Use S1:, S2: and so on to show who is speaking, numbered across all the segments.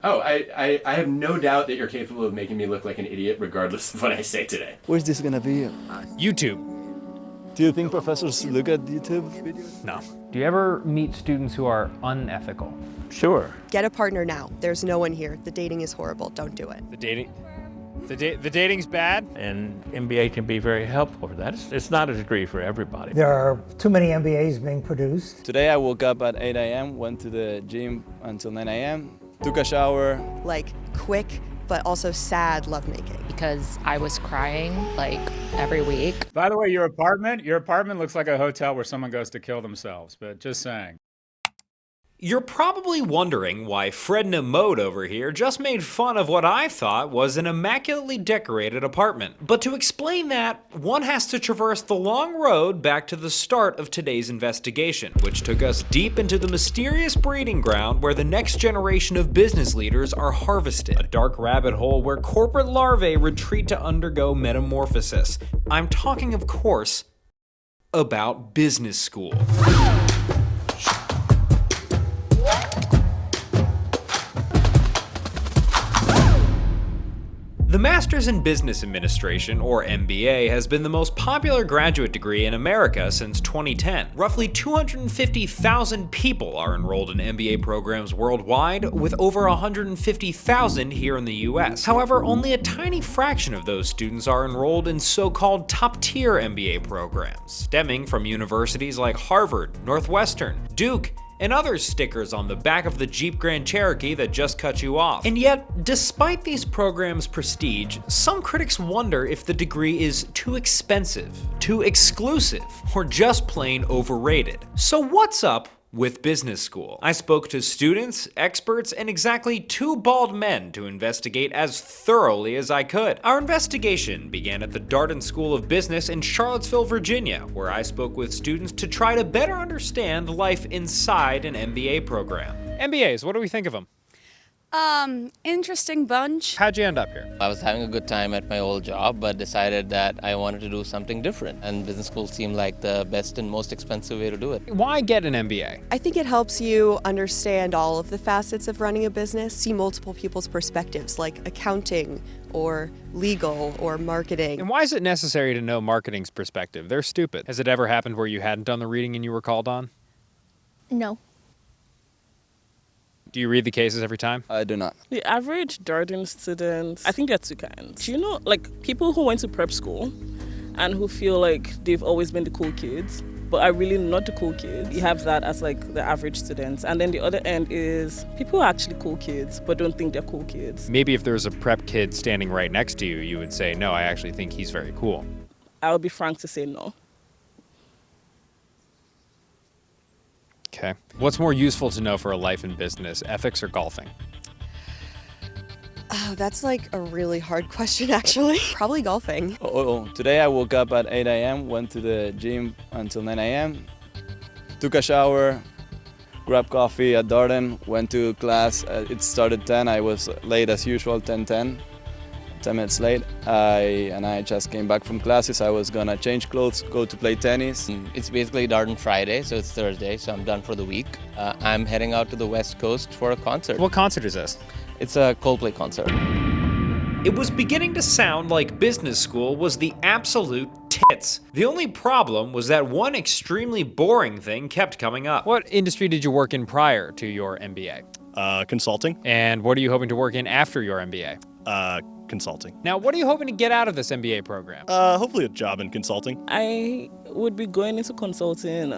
S1: Oh, I have no doubt that you're capable of making me look like an idiot regardless of what I say today.
S2: Where's this gonna be?
S3: YouTube.
S2: Do you think professors look at YouTube videos?
S3: No. Do you ever meet students who are unethical?
S2: Sure.
S4: Get a partner now. There's no one here. The dating is horrible. Don't do it.
S3: The dating's bad?
S5: And MBA can be very helpful for that. It's not a degree for everybody.
S6: There are too many MBAs being produced.
S2: Today I woke up at 8 a.m., went to the gym until 9 a.m., took a shower.
S4: Like quick, but also sad lovemaking.
S7: Because I was crying like every week.
S8: By the way, your apartment looks like a hotel where someone goes to kill themselves, but just saying.
S9: You're probably wondering why Fredna Mode over here just made fun of what I thought was an immaculately decorated apartment. But to explain that, one has to traverse the long road back to the start of today's investigation, which took us deep into the mysterious breeding ground where the next generation of business leaders are harvested. A dark rabbit hole where corporate larvae retreat to undergo metamorphosis. I'm talking, of course, about business school. The Master's in Business Administration, or MBA, has been the most popular graduate degree in America since 2010. Roughly 250,000 people are enrolled in MBA programs worldwide, with over 150,000 here in the US. However, only a tiny fraction of those students are enrolled in so-called top-tier MBA programs, stemming from universities like Harvard, Northwestern, Duke, and other stickers on the back of the Jeep Grand Cherokee that just cut you off. And yet, despite these programs' prestige, some critics wonder if the degree is too expensive, too exclusive, or just plain overrated. So what's up with business school? I spoke to students, experts, and exactly 2 bald men to investigate as thoroughly as I could. Our investigation began at the Darden School of Business in Charlottesville, Virginia, where I spoke with students to try to better understand life inside an MBA program.
S3: MBAs, what do we think of them?
S10: Interesting bunch.
S3: How'd you end up here?
S11: I was having a good time at my old job, but decided that I wanted to do something different. And business school seemed like the best and most expensive way to do it.
S3: Why get an MBA?
S4: I think it helps you understand all of the facets of running a business, see multiple people's perspectives, like accounting or legal or marketing.
S3: And why is it necessary to know marketing's perspective? They're stupid. Has it ever happened where you hadn't done the reading and you were called on?
S10: No.
S3: Do you read the cases every time?
S2: I do not.
S12: The average Darden student, I think there are 2 kinds. You know, like people who went to prep school and who feel like they've always been the cool kids, but are really not the cool kids. You have that as like the average students. And then the other end is people who are actually cool kids, but don't think they're cool kids.
S3: Maybe if there was a prep kid standing right next to you, you would say, no, I actually think he's very cool.
S12: I would be frank to say no.
S3: Okay. What's more useful to know for a life in business, ethics or golfing?
S4: Oh, that's like a really hard question, actually. Probably golfing.
S2: Today I woke up at 8 a.m., went to the gym until 9 a.m., took a shower, grabbed coffee at Darden, went to class. It started 10. I was late as usual, 10:10. 10 minutes late. I just came back from classes. I was gonna change clothes, go to play tennis.
S11: It's basically Darden Friday, so it's Thursday, so I'm done for the week. I'm heading out to the West Coast for a concert.
S3: What concert is this?
S11: It's a Coldplay concert.
S9: It was beginning to sound like business school was the absolute tits. The only problem was that one extremely boring thing kept coming up.
S3: What industry did you work in prior to your MBA?
S13: Consulting.
S3: And what are you hoping to work in after your MBA?
S13: Consulting.
S3: Now, what are you hoping to get out of this MBA program?
S13: Hopefully a job in consulting.
S12: I would be going into consulting.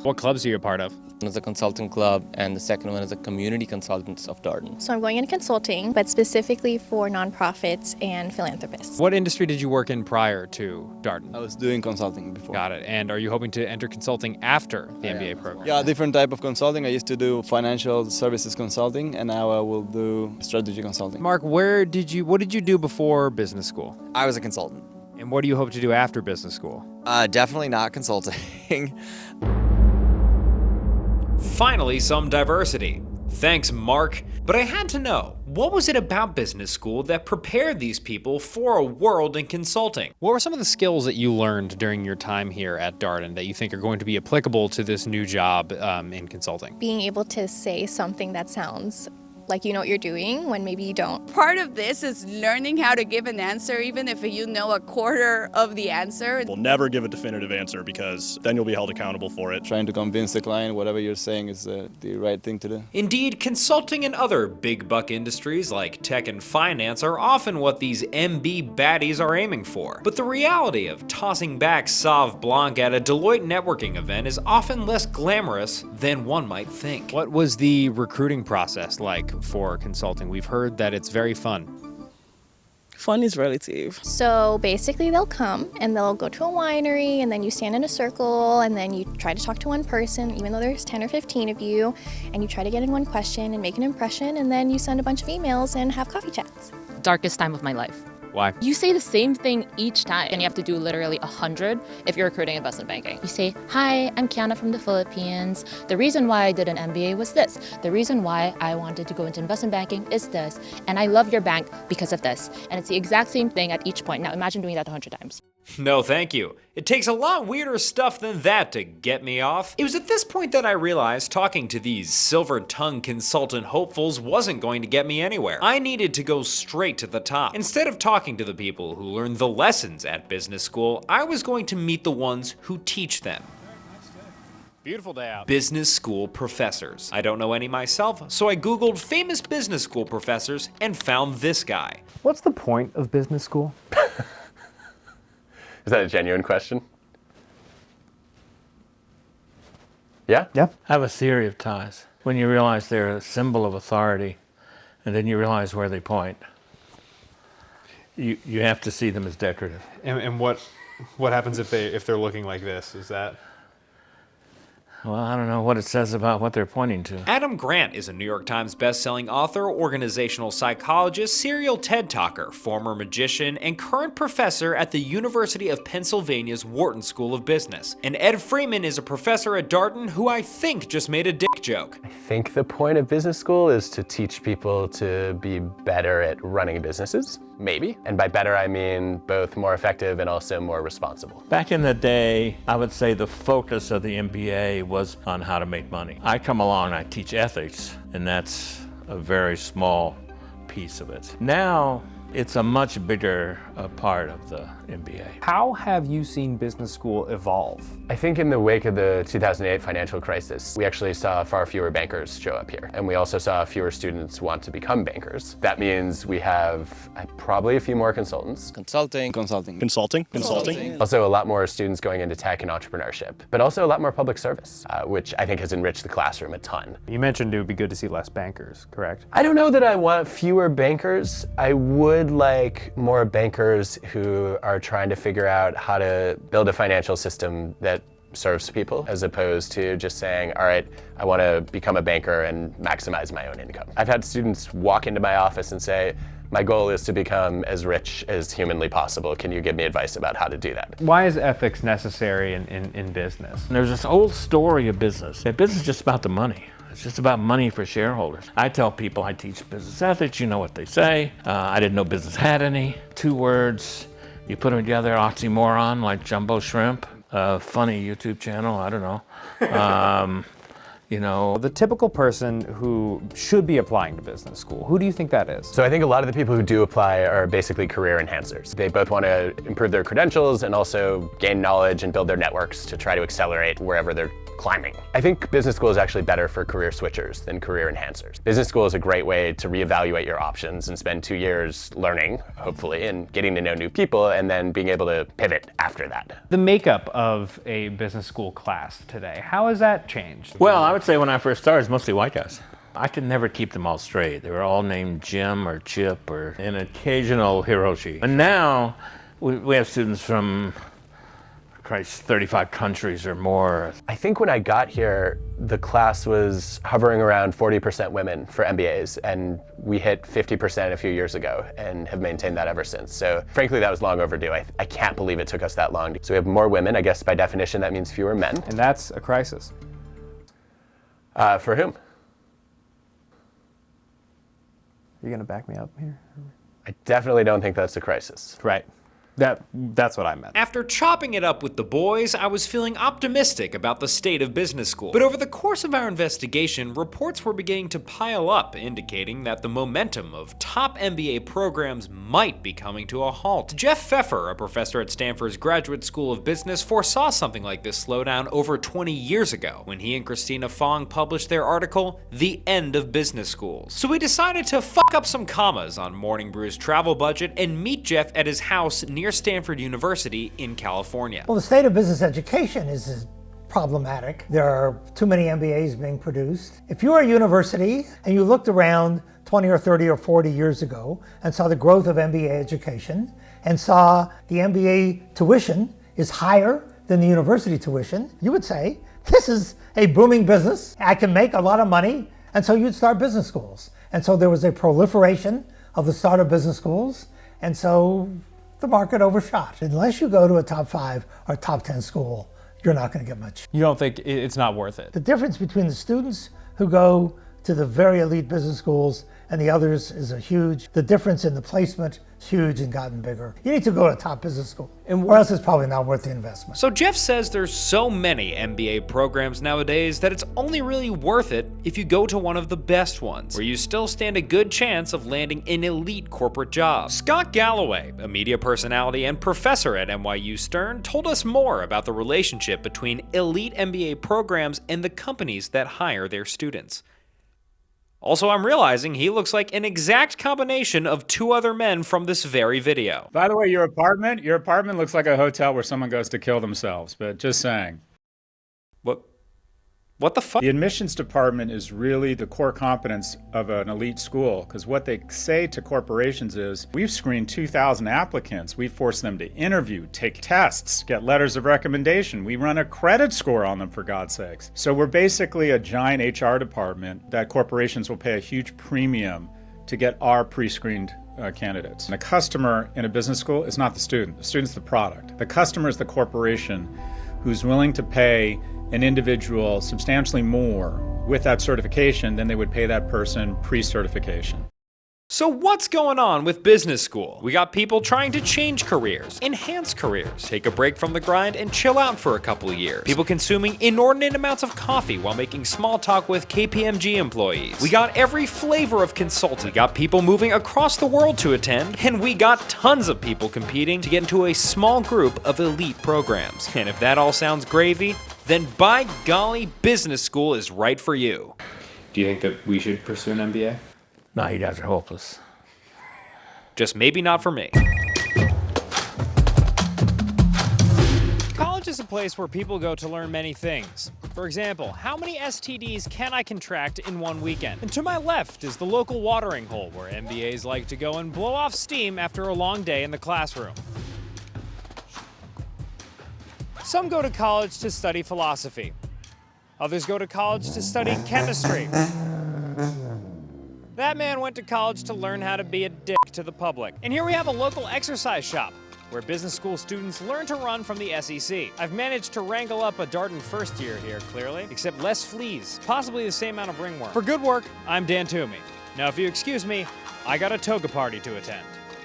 S3: What clubs are you a part of?
S11: One is a consulting club, and the second one is a community consultants of Darden.
S10: So I'm going into consulting, but specifically for nonprofits and philanthropists.
S3: What industry did you work in prior to Darden?
S2: I was doing consulting before.
S3: Got it. And are you hoping to enter consulting after the MBA program?
S2: Yeah, different type of consulting. I used to do financial services consulting, and now I will do strategy consulting.
S3: Mark, what did you do before business school?
S14: I was a consultant.
S3: And what do you hope to do after business school?
S14: Definitely not consulting.
S9: Finally, some diversity. Thanks, Mark. But I had to know, what was it about business school that prepared these people for a world in consulting?
S3: What were some of the skills that you learned during your time here at Darden that you think are going to be applicable to this new job in consulting?
S10: Being able to say something that sounds like you know what you're doing when maybe you don't.
S15: Part of this is learning how to give an answer, even if you know a quarter of the answer.
S13: We'll never give a definitive answer because then you'll be held accountable for it.
S2: Trying to convince the client whatever you're saying is the right thing to do.
S9: Indeed, consulting and other big buck industries like tech and finance are often what these MB baddies are aiming for. But the reality of tossing back Sauv Blanc at a Deloitte networking event is often less glamorous than one might think.
S3: What was the recruiting process like for consulting? We've heard that it's very fun.
S12: Fun is relative.
S10: So basically they'll come and they'll go to a winery and then you stand in a circle and then you try to talk to one person even though there's 10 or 15 of you, and you try to get in one question and make an impression, and then you send a bunch of emails and have coffee chats.
S7: Darkest time of my life.
S3: Why?
S7: You say the same thing each time, and you have to do literally 100 if you're recruiting investment banking. You say, hi, I'm Kiana from the Philippines. The reason why I did an MBA was this. The reason why I wanted to go into investment banking is this. And I love your bank because of this. And it's the exact same thing at each point. Now imagine doing that 100 times.
S9: No, thank you. It takes a lot weirder stuff than that to get me off. It was at this point that I realized talking to these silver-tongued consultant hopefuls wasn't going to get me anywhere. I needed to go straight to the top. Instead of talking to the people who learn the lessons at business school, I was going to meet the ones who teach them.
S3: Beautiful day out.
S9: Business school professors. I don't know any myself, so I Googled famous business school professors and found this guy.
S16: What's the point of business school?
S1: Is that a genuine question? Yeah?
S16: Yeah.
S5: I have a theory of ties. When you realize they're a symbol of authority, and then you realize where they point, you have to see them as decorative.
S3: And what happens if they're looking like this? Is that?
S5: Well, I don't know what it says about what they're pointing to.
S9: Adam Grant is a New York Times bestselling author, organizational psychologist, serial TED Talker, former magician, and current professor at the University of Pennsylvania's Wharton School of Business. And Ed Freeman is a professor at Darden who I think just made a dick joke.
S1: I think the point of business school is to teach people to be better at running businesses, maybe. And by better, I mean both more effective and also more responsible.
S5: Back in the day, I would say the focus of the MBA was on how to make money. I come along and I teach ethics, and that's a very small piece of it. Now, it's a much bigger part of the MBA.
S16: How have you seen business school evolve?
S1: I think in the wake of the 2008 financial crisis, we actually saw far fewer bankers show up here. And we also saw fewer students want to become bankers. That means we have probably a few more consultants.
S11: Consulting.
S1: Also a lot more students going into tech and entrepreneurship, but also a lot more public service, which I think has enriched the classroom a ton.
S16: You mentioned it would be good to see less bankers, correct?
S1: I don't know that I want fewer bankers. I would like more bankers who are trying to figure out how to build a financial system that serves people, as opposed to just saying, all right, I want to become a banker and maximize my own income. I've had students walk into my office and say, my goal is to become as rich as humanly possible. Can you give me advice about how to do that?
S16: Why is ethics necessary in business?
S5: And there's this old story of business. That business is just about the money. It's just about money for shareholders. I tell people I teach business ethics, you know what they say. I didn't know business had any. 2 words, you put them together, oxymoron, like jumbo shrimp. Funny YouTube channel, I don't know. You know.
S16: The typical person who should be applying to business school, who do you think that is?
S1: So I think a lot of the people who do apply are basically career enhancers. They both want to improve their credentials and also gain knowledge and build their networks to try to accelerate wherever they're climbing. I think business school is actually better for career switchers than career enhancers. Business school is a great way to reevaluate your options and spend 2 years learning, hopefully, and getting to know new people, and then being able to pivot after that.
S16: The makeup of a business school class today, how has that changed?
S5: Well, I would say when I first started, it's mostly white guys. I could never keep them all straight. They were all named Jim or Chip or an occasional Hiroshi. And now we have students from 35 countries or more.
S1: I think when I got here, the class was hovering around 40% women for MBAs, and we hit 50% a few years ago and have maintained that ever since. So frankly, that was long overdue. I can't believe it took us that long. So we have more women. I guess by definition, that means fewer men.
S16: And that's a crisis.
S1: For whom?
S16: Are you gonna back me up here?
S1: I definitely don't think that's a crisis.
S16: Right.
S17: That's what I meant.
S9: After chopping it up with the boys, I was feeling optimistic about the state of business school. But over the course of our investigation, reports were beginning to pile up, indicating that the momentum of top MBA programs might be coming to a halt. Jeff Pfeffer, a professor at Stanford's Graduate School of Business, foresaw something like this slowdown over 20 years ago when he and Christina Fong published their article, The End of Business Schools. So we decided to fuck up some commas on Morning Brew's travel budget and meet Jeff at his house near Stanford University in California.
S6: Well, the state of business education is problematic. There are too many MBAs being produced. If you were a university and you looked around 20 or 30 or 40 years ago and saw the growth of MBA education and saw the MBA tuition is higher than the university tuition, you would say, this is a booming business. I can make a lot of money. And so you'd start business schools. And so there was a proliferation of the start of business schools. And so the market overshot. Unless you go to a top 5 or top 10 school, you're not going to get much.
S16: You don't think it's not worth it?
S6: The difference between the students who go to the very elite business schools and the others is the difference in the placement is huge and gotten bigger. You need to go to a top business school, or else it's probably not worth the investment.
S9: So Jeff says there's so many MBA programs nowadays that it's only really worth it if you go to one of the best ones, where you still stand a good chance of landing an elite corporate job. Scott Galloway, a media personality and professor at NYU Stern, told us more about the relationship between elite MBA programs and the companies that hire their students. Also, I'm realizing he looks like an exact combination of two other men from this very video.
S8: By the way, your apartment looks like a hotel where someone goes to kill themselves, but just saying.
S9: What the fuck?
S8: The admissions department is really the core competence of an elite school, because what they say to corporations is, we've screened 2,000 applicants. We force them to interview, take tests, get letters of recommendation. We run a credit score on them, for God's sakes. So we're basically a giant HR department that corporations will pay a huge premium to get our pre-screened candidates. And a customer in a business school is not the student. The student's the product. The customer is the corporation who's willing to pay an individual substantially more with that certification than they would pay that person pre-certification.
S9: So what's going on with business school? We got people trying to change careers, enhance careers, take a break from the grind, and chill out for a couple of years. People consuming inordinate amounts of coffee while making small talk with KPMG employees. We got every flavor of consultant. We got people moving across the world to attend, and we got tons of people competing to get into a small group of elite programs. And if that all sounds gravy, then by golly, business school is right for you.
S17: Do you think that we should pursue an MBA?
S5: No, you guys are hopeless.
S9: Just maybe not for me.
S3: College is a place where people go to learn many things. For example, how many STDs can I contract in one weekend? And to my left is the local watering hole where MBAs like to go and blow off steam after a long day in the classroom. Some go to college to study philosophy. Others go to college to study chemistry. That man went to college to learn how to be a dick to the public. And here we have a local exercise shop where business school students learn to run from the SEC. I've managed to wrangle up a Darden first year here, clearly, except less fleas, possibly the same amount of ringworm. For good work, I'm dhtoomey. Now, if you excuse me, I got a Toga party to attend.